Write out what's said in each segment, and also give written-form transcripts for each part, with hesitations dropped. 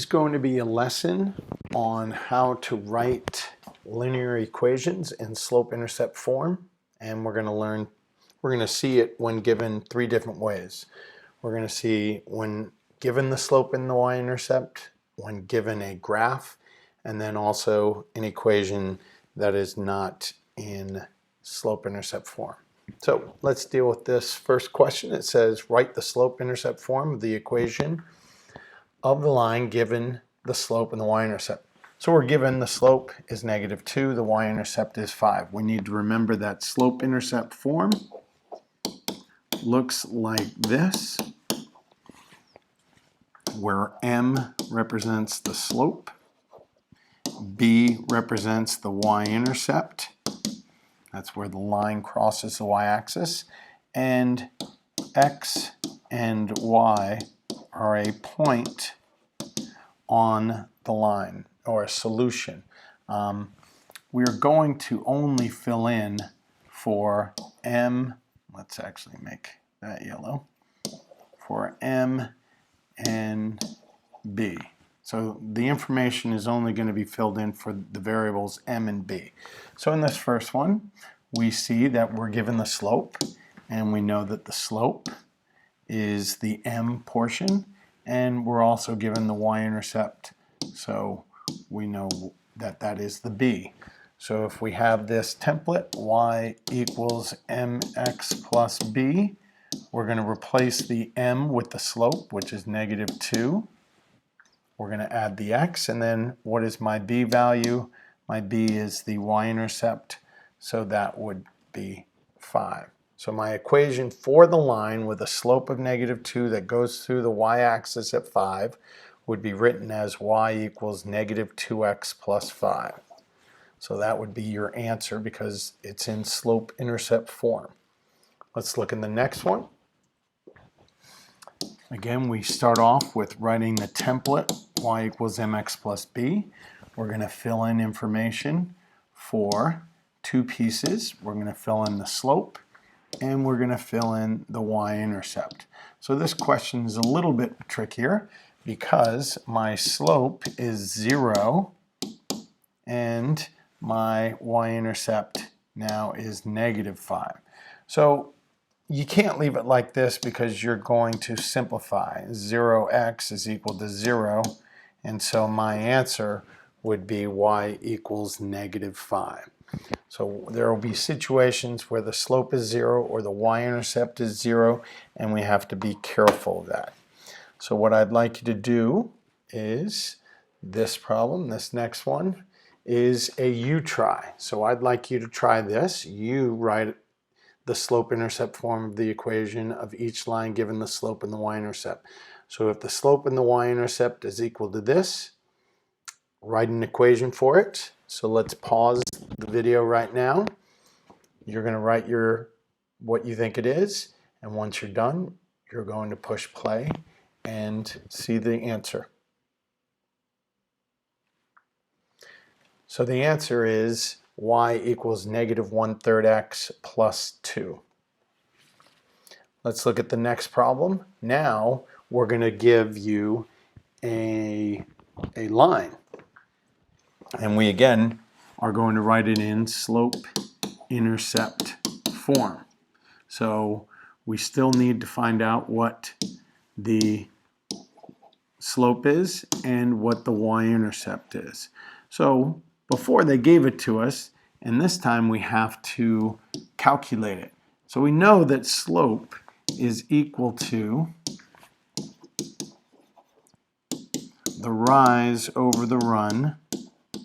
It's going to be a lesson on how to write linear equations in slope-intercept form, and we're going to see it when given three different ways. We're going to see when given the slope and the y-intercept, when given a graph, and then also an equation that is not in slope-intercept form. So let's deal with this first question. It says write the slope-intercept form of the equation of the line given the slope and the y-intercept. So we're given the slope is -2, the y-intercept is 5. We need to remember that slope-intercept form looks like this, where m represents the slope, b represents the y-intercept, that's where the line crosses the y-axis, and x and y are a point on the line, or a solution. We're going to only fill in for m, let's actually make that yellow, for m and b. So the information is only going to be filled in for the variables m and b. So in this first one, we see that we're given the slope, and we know that the slope is the m portion, and we're also given the y-intercept, so we know that that is the b. So if we have this template, y equals mx plus b, we're going to replace the m with the slope, which is -2. We're going to add the x, and then what is my b value? My b is the y-intercept, so that would be 5. So my equation for the line with a slope of -2 that goes through the y-axis at 5 would be written as y equals -2x plus 5. So that would be your answer because it's in slope-intercept form. Let's look in the next one. Again, we start off with writing the template, y equals mx plus b. We're going to fill in information for two pieces. We're going to fill in the slope, and we're going to fill in the y-intercept. So this question is a little bit trickier because my slope is 0 and my y-intercept now is -5. So you can't leave it like this because you're going to simplify. 0x is equal to 0, and so my answer would be y equals -5. So there will be situations where the slope is 0 or the y-intercept is 0, and we have to be careful of that. So what I'd like you to do is this problem, this next one, is a u-try. So I'd like you to try this. You write the slope-intercept form of the equation of each line given the slope and the y-intercept. So if the slope and the y-intercept is equal to this, write an equation for it. So let's pause the video right now. You're going to write what you think it is, and once you're done, you're going to push play and see the answer. So the answer is y equals -1/3 x plus 2. Let's look at the next problem. Now we're going to give you a line. And we again are going to write it in slope-intercept form. So we still need to find out what the slope is and what the y-intercept is. So before they gave it to us, and this time we have to calculate it. So we know that slope is equal to the rise over the run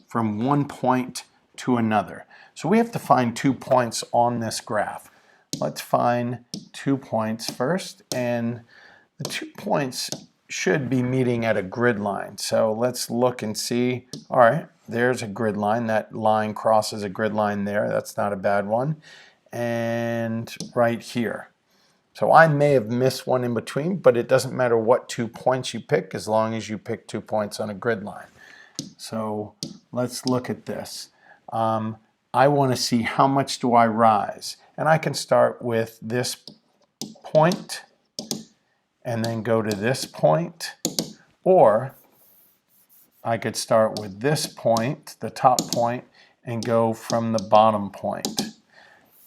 from one point to another. So we have to find 2 points on this graph. Let's find 2 points first, and the 2 points should be meeting at a grid line. So let's look and see. All right, there's a grid line. That line crosses a grid line there. That's not a bad one. And right here. So I may have missed one in between, but it doesn't matter what 2 points you pick as long as you pick 2 points on a grid line. So let's look at this. I want to see how much do I rise. And I can start with this point and then go to this point, or I could start with this point, the top point, and go from the bottom point.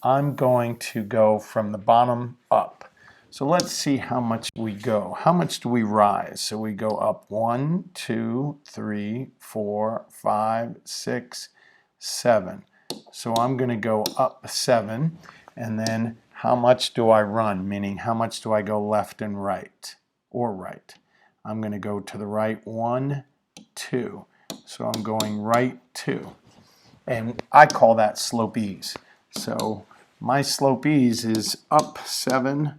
I'm going to go from the bottom up. So let's see how much we go. How much do we rise? So we go up 1, 2, 3, 4, 5, 6, 7. So I'm going to go up 7, and then how much do I run? Meaning how much do I go left and right, or right? I'm going to go to the right 1, 2. So I'm going right 2. And I call that slope ease. So my slope ease is up 7,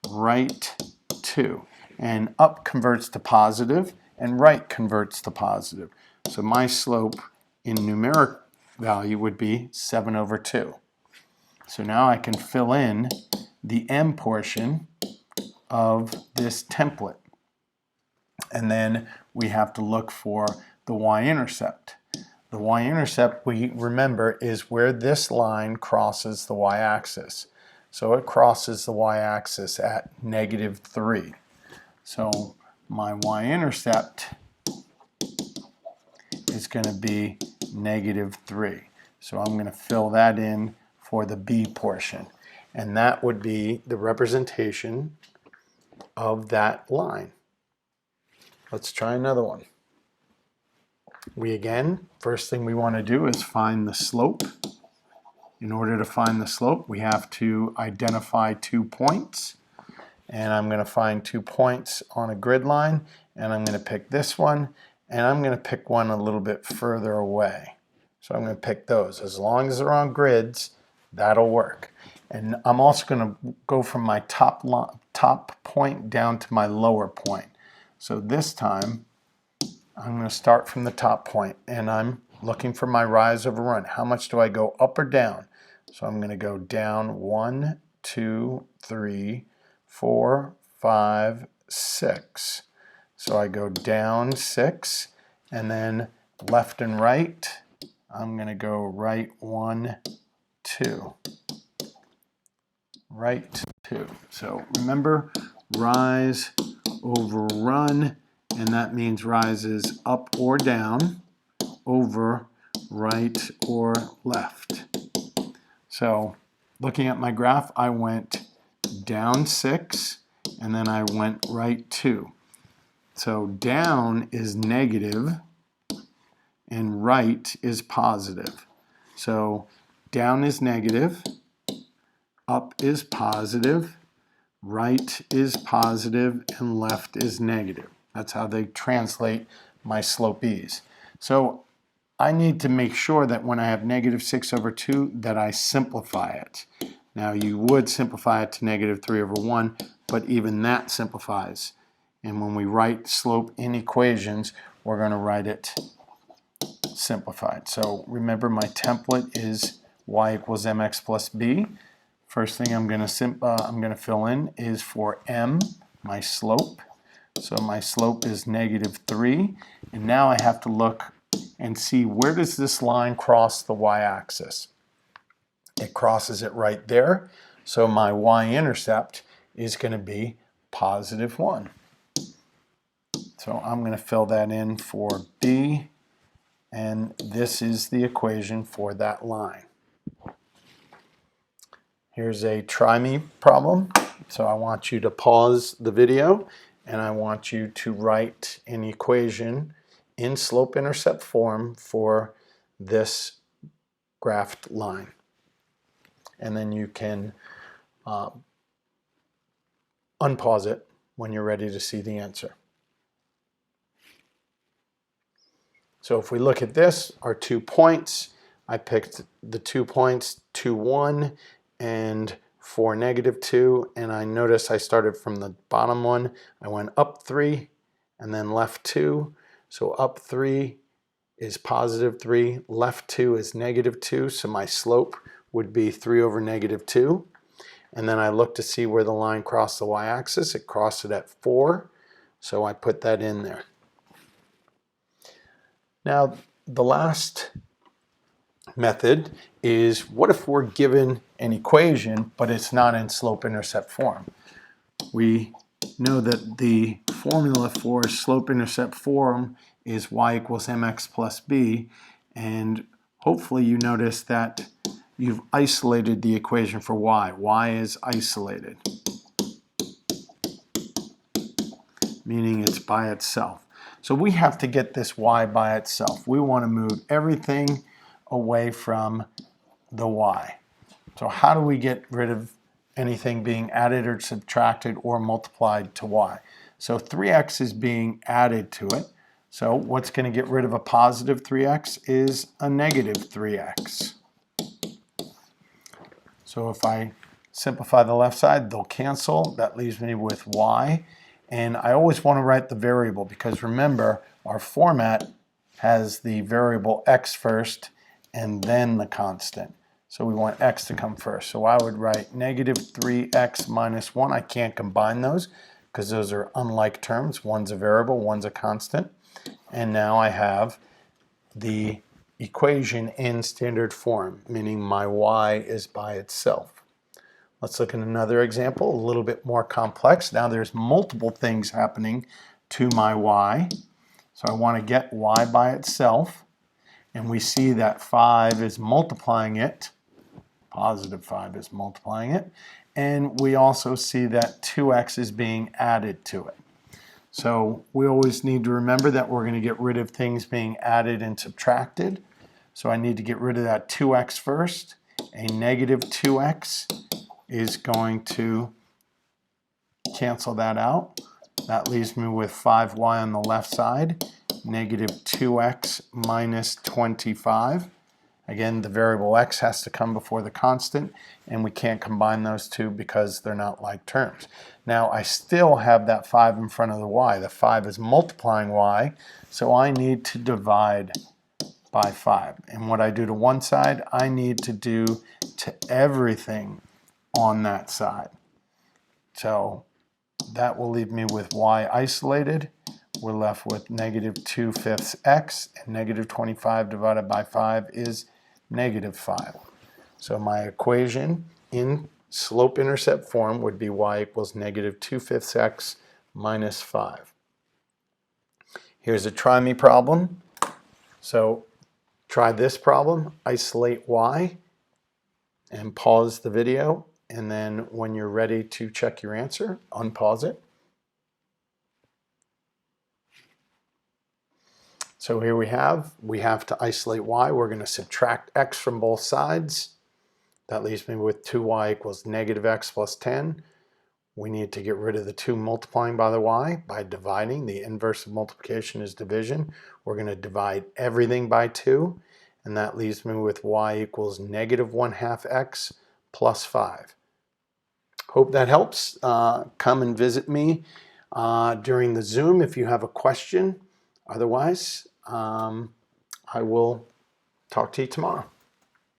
right 2. And up converts to positive, and right converts to positive. So my slope in numeric value would be 7 over 2. So now I can fill in the m portion of this template. And then we have to look for the y-intercept. The y-intercept, we remember, is where this line crosses the y-axis. So it crosses the y-axis at -3. So my y-intercept is going to be -3. So I'm going to fill that in for the b portion. And that would be the representation of that line. Let's try another one. First thing we want to do is find the slope. In order to find the slope, we have to identify 2 points. And I'm going to find 2 points on a grid line, and I'm going to pick this one, and I'm going to pick one a little bit further away. So I'm going to pick those. As long as they're on grids, that'll work. And I'm also going to go from my top point down to my lower point. So this time, I'm going to start from the top point, and I'm looking for my rise over run. How much do I go up or down? So I'm going to go down 1, 2, 3, 4, 5, 6. So I go down 6, and then left and right, I'm going to go right 1, 2. Right 2. So remember, rise over run, and that means rise is up or down over right or left. So looking at my graph, I went down 6, and then I went right 2. So down is negative, and right is positive. So down is negative, up is positive, right is positive, and left is negative. That's how they translate my slope ease. So I need to make sure that when I have -6 over 2 that I simplify it. Now you would simplify it to -3 over 1, but even that simplifies. And when we write slope in equations, we're going to write it simplified. So remember, my template is y equals mx plus b. First thing I'm going to fill in is for m, my slope. So my slope is -3, and now I have to look and see, where does this line cross the y-axis? It crosses it right there. So my y-intercept is going to be +1. So I'm going to fill that in for b, and this is the equation for that line. Here's a try me problem. So I want you to pause the video, and I want you to write an equation in slope-intercept form for this graphed line. And then you can unpause it when you're ready to see the answer. So if we look at this, our 2 points, I picked the 2 points, 2, 1, and 4, -2, and I notice I started from the bottom one. I went up 3 and then left 2. So up 3 is +3, left 2 is -2, so my slope would be 3 over -2. And then I look to see where the line crossed the y-axis. It crossed it at 4, so I put that in there. Now, the last method is, what if we're given an equation, but it's not in slope-intercept form? We know that the formula for slope-intercept form is y equals mx plus b, and hopefully you notice that you've isolated the equation for y. Y is isolated, meaning it's by itself. So we have to get this y by itself. We want to move everything away from the y. So how do we get rid of anything being added or subtracted or multiplied to y? So 3x is being added to it. So what's going to get rid of a positive 3x is a negative 3x. So if I simplify the left side, they'll cancel. That leaves me with y. And I always want to write the variable because remember, our format has the variable x first and then the constant. So we want x to come first. So I would write negative 3x minus 1. I can't combine those because those are unlike terms. One's a variable, one's a constant. And now I have the equation in standard form, meaning my y is by itself. Let's look at another example, a little bit more complex. Now there's multiple things happening to my y. So I want to get y by itself. And we see that 5 is multiplying it. Positive 5 is multiplying it. And we also see that 2x is being added to it. So we always need to remember that we're going to get rid of things being added and subtracted. So I need to get rid of that 2x first. A negative 2x is going to cancel that out. That leaves me with 5y on the left side, negative 2x minus 25. Again, the variable x has to come before the constant, and we can't combine those two because they're not like terms. Now, I still have that 5 in front of the y. The 5 is multiplying y, so I need to divide by 5. And what I do to one side, I need to do to everything on that side. So that will leave me with y isolated. We're left with negative 2/5 x, and negative 25 divided by 5 is negative 5. So my equation in slope-intercept form would be y equals negative 2/5 x minus 5. Here's a try me problem. So try this problem, isolate y, and pause the video. And then when you're ready to check your answer, unpause it. So here we have to isolate y. We're going to subtract x from both sides. That leaves me with 2y equals negative x plus 10. We need to get rid of the 2 multiplying by the y by dividing. The inverse of multiplication is division. We're going to divide everything by 2. And that leaves me with y equals negative 1/2 x plus 5. Hope that helps. Come and visit me during the Zoom if you have a question. Otherwise, I will talk to you tomorrow.